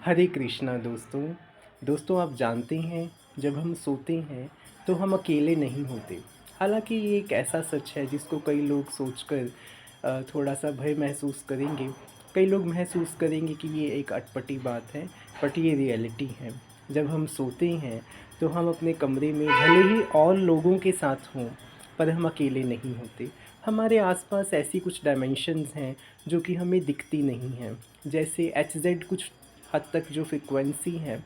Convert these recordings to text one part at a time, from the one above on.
हरे कृष्णा दोस्तों। आप जानते हैं, जब हम सोते हैं तो हम अकेले नहीं होते। हालांकि ये एक ऐसा सच है जिसको कई लोग सोचकर थोड़ा सा भय महसूस करेंगे। कई लोग महसूस करेंगे कि ये एक अटपटी बात है, बट ये रियलिटी है। जब हम सोते हैं तो हम अपने कमरे में भले ही और लोगों के साथ हों, पर हम अकेले नहीं होते। हमारे आसपास ऐसी कुछ डायमेंशंस हैं जो कि हमें दिखती नहीं हैं। जैसे एच जेड कुछ हद तक जो फ्रिक्वेंसी है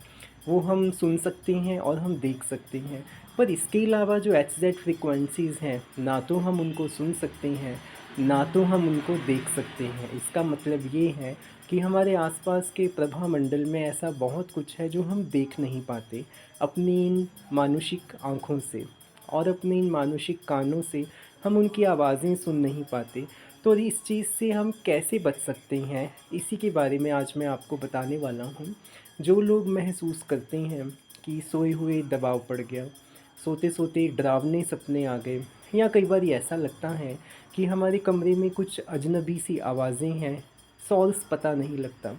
वो हम सुन सकते हैं और हम देख सकते हैं। पर इसके अलावा जो एच जेड फ्रिक्वेंसीज़ हैं, ना तो हम उनको सुन सकते हैं, ना तो हम उनको देख सकते हैं। इसका मतलब ये है कि हमारे आसपास के प्रभामंडल में ऐसा बहुत कुछ है जो हम देख नहीं पाते अपनी इन मानुषिक आँखों से, और अपने इन मानुषिक कानों से हम उनकी आवाज़ें सुन नहीं पाते। तो इस चीज़ से हम कैसे बच सकते हैं, इसी के बारे में आज मैं आपको बताने वाला हूँ। जो लोग महसूस करते हैं कि सोए हुए दबाव पड़ गया, सोते सोते डरावने सपने आ गए, या कई बार ऐसा लगता है कि हमारे कमरे में कुछ अजनबी सी आवाज़ें हैं, सॉल्स पता नहीं लगता,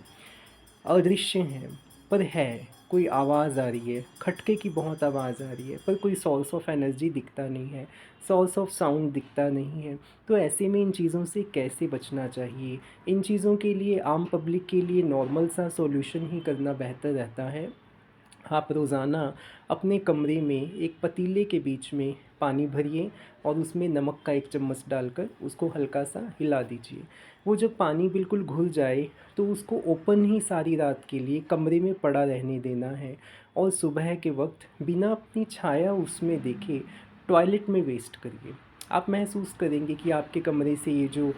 अदृश्य हैं, पर है कोई आवाज़ आ रही है, खटके की बहुत आवाज़ आ रही है, पर कोई सोर्स ऑफ एनर्जी दिखता नहीं है, सोर्स ऑफ साउंड दिखता नहीं है। तो ऐसे में इन चीज़ों से कैसे बचना चाहिए? इन चीज़ों के लिए आम पब्लिक के लिए नॉर्मल सा सॉल्यूशन ही करना बेहतर रहता है। आप रोज़ाना अपने कमरे में एक पतीले के बीच में पानी भरिए और उसमें नमक का 1 चम्मच डालकर उसको हल्का सा हिला दीजिए। वो जब पानी बिल्कुल घुल जाए तो उसको ओपन ही सारी रात के लिए कमरे में पड़ा रहने देना है, और सुबह के वक्त बिना अपनी छाया उसमें देखे टॉयलेट में वेस्ट करिए। आप महसूस करेंगे कि आपके कमरे से ये जो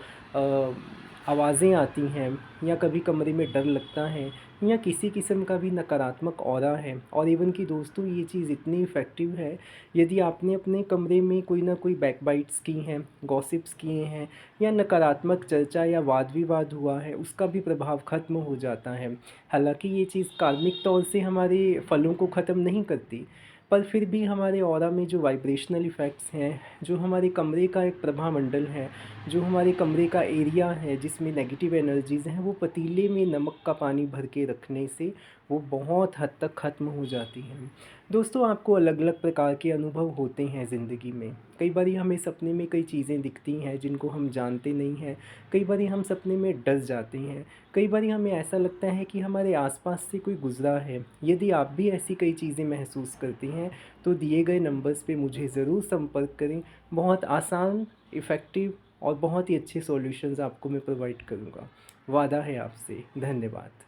आवाज़ें आती हैं, या कभी कमरे में डर लगता है, या किसी किस्म का भी नकारात्मक ऑरा है। और इवन कि दोस्तों, ये चीज़ इतनी इफ़ेक्टिव है, यदि आपने अपने कमरे में कोई ना कोई बैकबाइट्स की हैं, गॉसिप्स किए हैं, या नकारात्मक चर्चा या वाद विवाद हुआ है, उसका भी प्रभाव ख़त्म हो जाता है। हालांकि ये चीज़ कार्मिक तौर से हमारे फलों को ख़त्म नहीं करती, पर फिर भी हमारे ऑरा में जो वाइब्रेशनल इफ़ेक्ट्स हैं, जो हमारे कमरे का एक प्रभामंडल है, जो हमारे कमरे का एरिया है जिसमें नेगेटिव एनर्जीज़ हैं, वो पतीले में नमक का पानी भर के रखने से वो बहुत हद तक ख़त्म हो जाती हैं। दोस्तों, आपको अलग अलग प्रकार के अनुभव होते हैं ज़िंदगी में। कई बारी हमें सपने में कई चीज़ें दिखती हैं जिनको हम जानते नहीं हैं। कई बारी हम सपने में डर जाते हैं। कई बारी हमें ऐसा लगता है कि हमारे आसपास से कोई गुज़रा है। यदि आप भी ऐसी कई चीज़ें महसूस करती हैं तो दिए गए नंबर्स पे मुझे ज़रूर संपर्क करें। बहुत आसान, इफ़ेक्टिव और बहुत ही अच्छे सॉल्यूशंस आपको मैं प्रोवाइड करूँगा। वादा है आपसे। धन्यवाद।